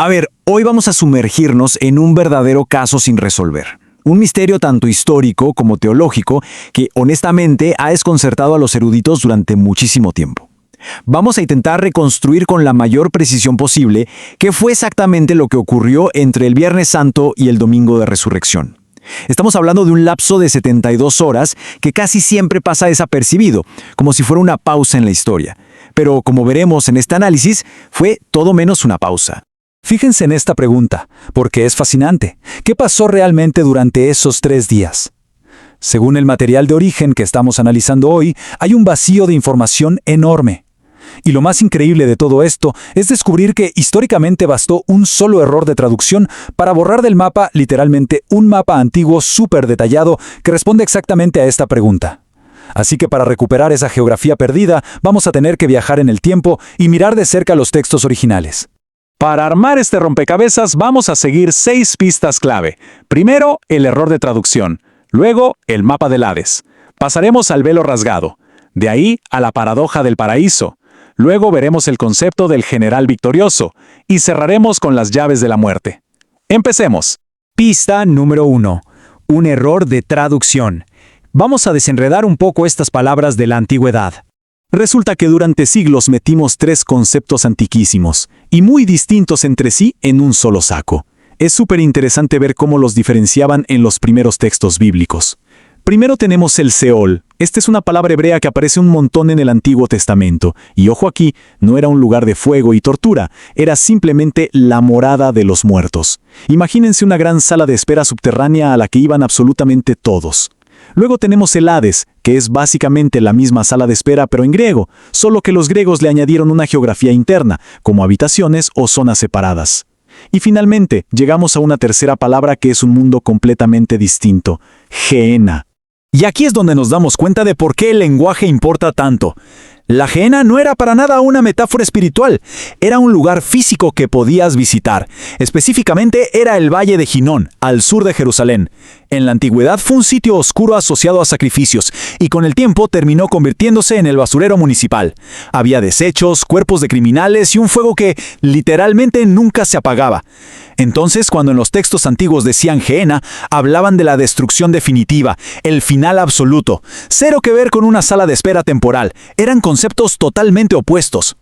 A ver, hoy vamos a sumergirnos en un verdadero caso sin resolver. Un misterio tanto histórico como teológico que, honestamente, ha desconcertado a los eruditos durante muchísimo tiempo. Vamos a intentar reconstruir con la mayor precisión posible qué fue exactamente lo que ocurrió entre el Viernes Santo y el Domingo de Resurrección. Estamos hablando de un lapso de 72 horas que casi siempre pasa desapercibido, como si fuera una pausa en la historia. Pero, como veremos en este análisis, fue todo menos una pausa. Fíjense en esta pregunta, porque es fascinante. ¿Qué pasó realmente durante esos 3 días? Según el material de origen que estamos analizando hoy, hay un vacío de información enorme. Y lo más increíble de todo esto es descubrir que históricamente bastó un solo error de traducción para borrar del mapa literalmente un mapa antiguo súper detallado que responde exactamente a esta pregunta. Así que para recuperar esa geografía perdida, vamos a tener que viajar en el tiempo y mirar de cerca los textos originales. Para armar este rompecabezas vamos a seguir 6 pistas clave. Primero, el error de traducción. Luego, el mapa del Hades. Pasaremos al velo rasgado. De ahí a la paradoja del paraíso. Luego veremos el concepto del general victorioso. Y cerraremos con las llaves de la muerte. Empecemos. Pista número 1. Un error de traducción. Vamos a desenredar un poco estas palabras de la antigüedad. Resulta que durante siglos metimos 3 conceptos antiquísimos, y muy distintos entre sí en un solo saco. Es súper interesante ver cómo los diferenciaban en los primeros textos bíblicos. Primero tenemos el Seol. Esta es una palabra hebrea que aparece un montón en el Antiguo Testamento. Y ojo aquí, no era un lugar de fuego y tortura, era simplemente la morada de los muertos. Imagínense una gran sala de espera subterránea a la que iban absolutamente todos. Luego tenemos el Hades, que es básicamente la misma sala de espera pero en griego, solo que los griegos le añadieron una geografía interna, como habitaciones o zonas separadas. Y finalmente, llegamos a una tercera palabra que es un mundo completamente distinto, Gehenna. Y aquí es donde nos damos cuenta de por qué el lenguaje importa tanto. La Gehenna no era para nada una metáfora espiritual, era un lugar físico que podías visitar. Específicamente era el Valle de Hinón, al sur de Jerusalén. En la antigüedad fue un sitio oscuro asociado a sacrificios, y con el tiempo terminó convirtiéndose en el basurero municipal. Había desechos, cuerpos de criminales y un fuego que literalmente nunca se apagaba. Entonces, cuando en los textos antiguos decían Gehenna, hablaban de la destrucción definitiva, el final absoluto. Cero que ver con una sala de espera temporal, eran conceptos totalmente opuestos.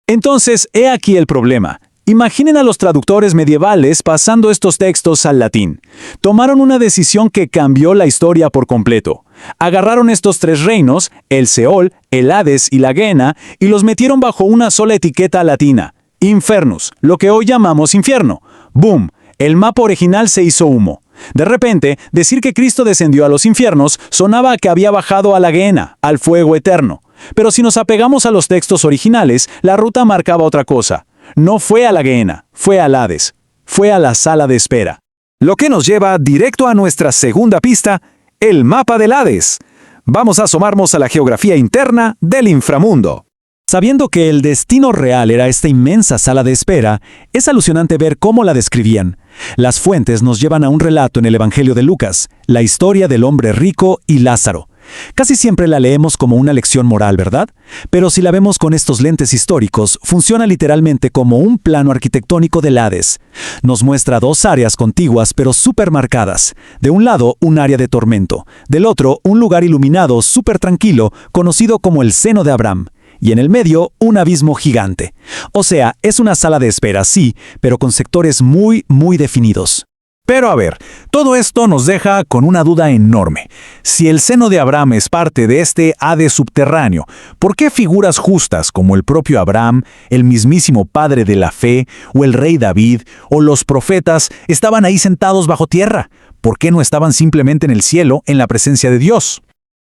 Entonces, he aquí el problema. Imaginen a los traductores medievales pasando estos textos al latín. Tomaron una decisión que cambió la historia por completo. Agarraron estos 3 reinos, el Seol, el Hades y la Gehenna, y los metieron bajo una sola etiqueta latina, Infernus, lo que hoy llamamos infierno. ¡Boom! El mapa original se hizo humo. De repente, decir que Cristo descendió a los infiernos sonaba a que había bajado a la Gehenna, al fuego eterno. Pero si nos apegamos a los textos originales, la ruta marcaba otra cosa. No fue a la Gehenna, fue al Hades. Fue a la sala de espera. Lo que nos lleva directo a nuestra segunda pista, el mapa del Hades. Vamos a asomarnos a la geografía interna del inframundo. Sabiendo que el destino real era esta inmensa sala de espera, es alucinante ver cómo la describían. Las fuentes nos llevan a un relato en el Evangelio de Lucas, la historia del hombre rico y Lázaro. Casi siempre la leemos como una lección moral, ¿verdad? Pero si la vemos con estos lentes históricos, funciona literalmente como un plano arquitectónico del Hades. Nos muestra 2 áreas contiguas pero súper marcadas. De un lado, un área de tormento. Del otro, un lugar iluminado súper tranquilo, conocido como el seno de Abraham. Y en el medio, un abismo gigante. O sea, es una sala de espera, sí, pero con sectores muy definidos. Pero a ver, todo esto nos deja con una duda enorme. Si el seno de Abraham es parte de este Hades subterráneo, ¿por qué figuras justas como el propio Abraham, el mismísimo padre de la fe, o el rey David, o los profetas estaban ahí sentados bajo tierra? ¿Por qué no estaban simplemente en el cielo, en la presencia de Dios?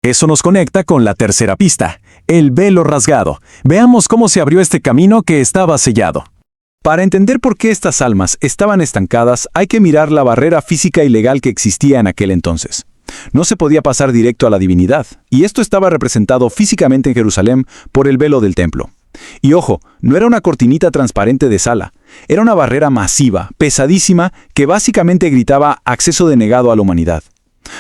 Eso nos conecta con la tercera pista, el velo rasgado. Veamos cómo se abrió este camino que estaba sellado. Para entender por qué estas almas estaban estancadas, hay que mirar la barrera física y legal que existía en aquel entonces. No se podía pasar directo a la divinidad, y esto estaba representado físicamente en Jerusalén por el velo del templo. Y ojo, no era una cortinita transparente de sala, era una barrera masiva, pesadísima, que básicamente gritaba acceso denegado a la humanidad.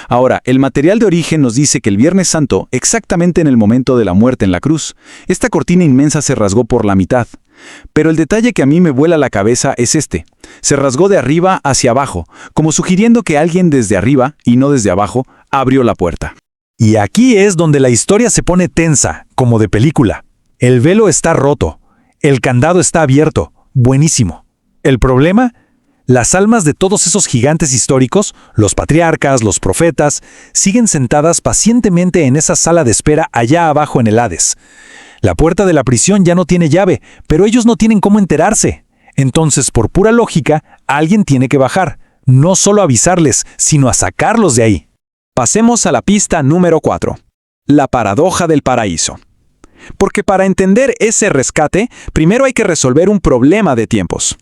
Ahora, el material de origen nos dice que el Viernes Santo, exactamente en el momento de la muerte en la cruz, esta cortina inmensa se rasgó por la mitad. Pero el detalle que a mí me vuela la cabeza es este. Se rasgó de arriba hacia abajo, como sugiriendo que alguien desde arriba, y no desde abajo, abrió la puerta. Y aquí es donde la historia se pone tensa, como de película. El velo está roto. El candado está abierto. Buenísimo. ¿El problema? Las almas de todos esos gigantes históricos, los patriarcas, los profetas, siguen sentadas pacientemente en esa sala de espera allá abajo en el Hades. La puerta de la prisión ya no tiene llave, pero ellos no tienen cómo enterarse. Entonces, por pura lógica, alguien tiene que bajar. No solo avisarles, sino a sacarlos de ahí. Pasemos a la pista número 4. La paradoja del paraíso. Porque para entender ese rescate, primero hay que resolver un problema de tiempos.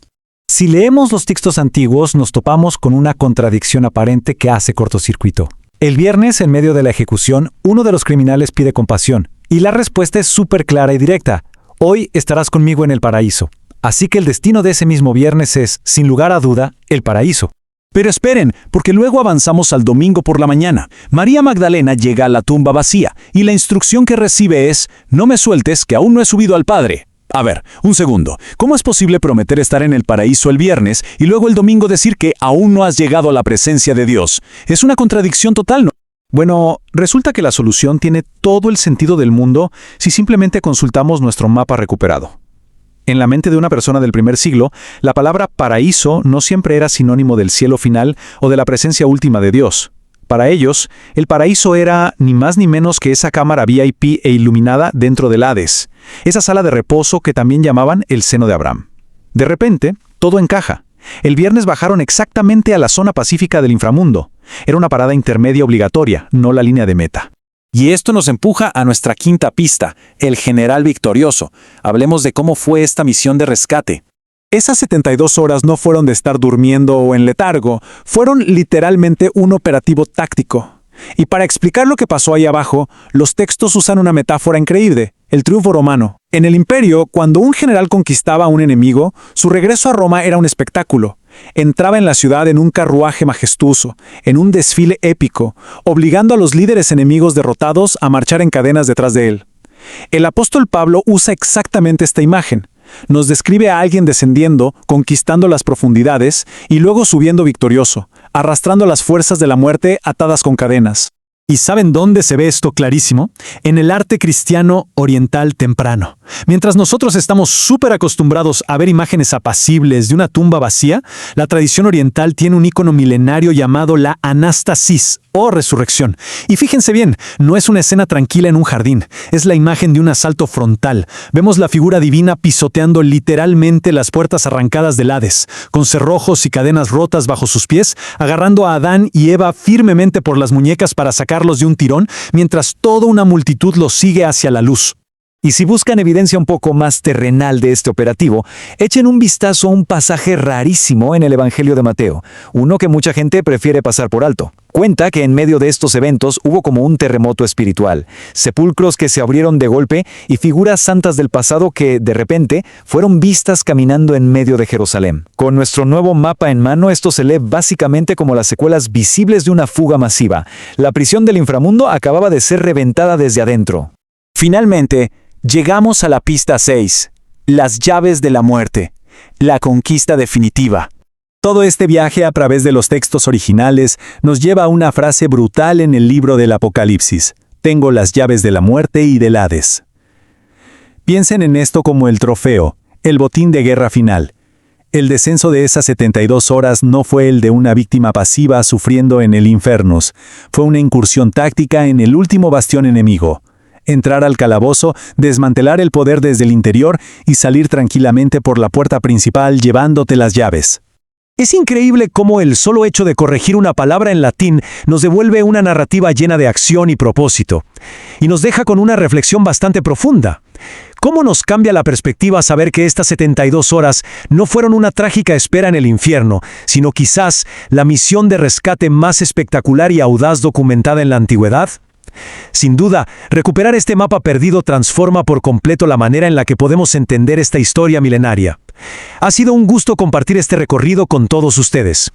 Si leemos los textos antiguos, nos topamos con una contradicción aparente que hace cortocircuito. El viernes, en medio de la ejecución, uno de los criminales pide compasión, y la respuesta es súper clara y directa. Hoy estarás conmigo en el paraíso. Así que el destino de ese mismo viernes es, sin lugar a duda, el paraíso. Pero esperen, porque luego avanzamos al domingo por la mañana. María Magdalena llega a la tumba vacía, y la instrucción que recibe es, no me sueltes, que aún no he subido al Padre. A ver, un segundo. ¿Cómo es posible prometer estar en el paraíso el viernes y luego el domingo decir que aún no has llegado a la presencia de Dios? Es una contradicción total, ¿no? Bueno, resulta que la solución tiene todo el sentido del mundo si simplemente consultamos nuestro mapa recuperado. En la mente de una persona del primer siglo, la palabra paraíso no siempre era sinónimo del cielo final o de la presencia última de Dios. Para ellos, el paraíso era ni más ni menos que esa cámara VIP e iluminada dentro del Hades, esa sala de reposo que también llamaban el seno de Abraham. De repente, todo encaja. El viernes bajaron exactamente a la zona pacífica del inframundo. Era una parada intermedia obligatoria, no la línea de meta. Y esto nos empuja a nuestra quinta pista, el general victorioso. Hablemos de cómo fue esta misión de rescate. Esas 72 horas no fueron de estar durmiendo o en letargo, fueron literalmente un operativo táctico. Y para explicar lo que pasó ahí abajo, los textos usan una metáfora increíble, el triunfo romano. En el Imperio, cuando un general conquistaba a un enemigo, su regreso a Roma era un espectáculo. Entraba en la ciudad en un carruaje majestuoso, en un desfile épico, obligando a los líderes enemigos derrotados a marchar en cadenas detrás de él. El apóstol Pablo usa exactamente esta imagen. Nos describe a alguien descendiendo, conquistando las profundidades y luego subiendo victorioso, arrastrando las fuerzas de la muerte atadas con cadenas. ¿Y saben dónde se ve esto clarísimo? En el arte cristiano oriental temprano. Mientras nosotros estamos súper acostumbrados a ver imágenes apacibles de una tumba vacía, la tradición oriental tiene un ícono milenario llamado la Anastasis, o resurrección. Y fíjense bien, no es una escena tranquila en un jardín, es la imagen de un asalto frontal. Vemos la figura divina pisoteando literalmente las puertas arrancadas del Hades, con cerrojos y cadenas rotas bajo sus pies, agarrando a Adán y Eva firmemente por las muñecas para sacarlos de un tirón, mientras toda una multitud los sigue hacia la luz. Y si buscan evidencia un poco más terrenal de este operativo, echen un vistazo a un pasaje rarísimo en el Evangelio de Mateo, uno que mucha gente prefiere pasar por alto. Cuenta que en medio de estos eventos hubo como un terremoto espiritual, sepulcros que se abrieron de golpe y figuras santas del pasado que, de repente, fueron vistas caminando en medio de Jerusalén. Con nuestro nuevo mapa en mano, esto se lee básicamente como las secuelas visibles de una fuga masiva. La prisión del inframundo acababa de ser reventada desde adentro. Finalmente, llegamos a la pista 6, las llaves de la muerte, la conquista definitiva. Todo este viaje a través de los textos originales nos lleva a una frase brutal en el libro del Apocalipsis. Tengo las llaves de la muerte y del Hades. Piensen en esto como el trofeo, el botín de guerra final. El descenso de esas 72 horas no fue el de una víctima pasiva sufriendo en el infernus. Fue una incursión táctica en el último bastión enemigo. Entrar al calabozo, desmantelar el poder desde el interior y salir tranquilamente por la puerta principal llevándote las llaves. Es increíble cómo el solo hecho de corregir una palabra en latín nos devuelve una narrativa llena de acción y propósito, y nos deja con una reflexión bastante profunda. ¿Cómo nos cambia la perspectiva saber que estas 72 horas no fueron una trágica espera en el infierno, sino quizás la misión de rescate más espectacular y audaz documentada en la antigüedad? Sin duda, recuperar este mapa perdido transforma por completo la manera en la que podemos entender esta historia milenaria. Ha sido un gusto compartir este recorrido con todos ustedes.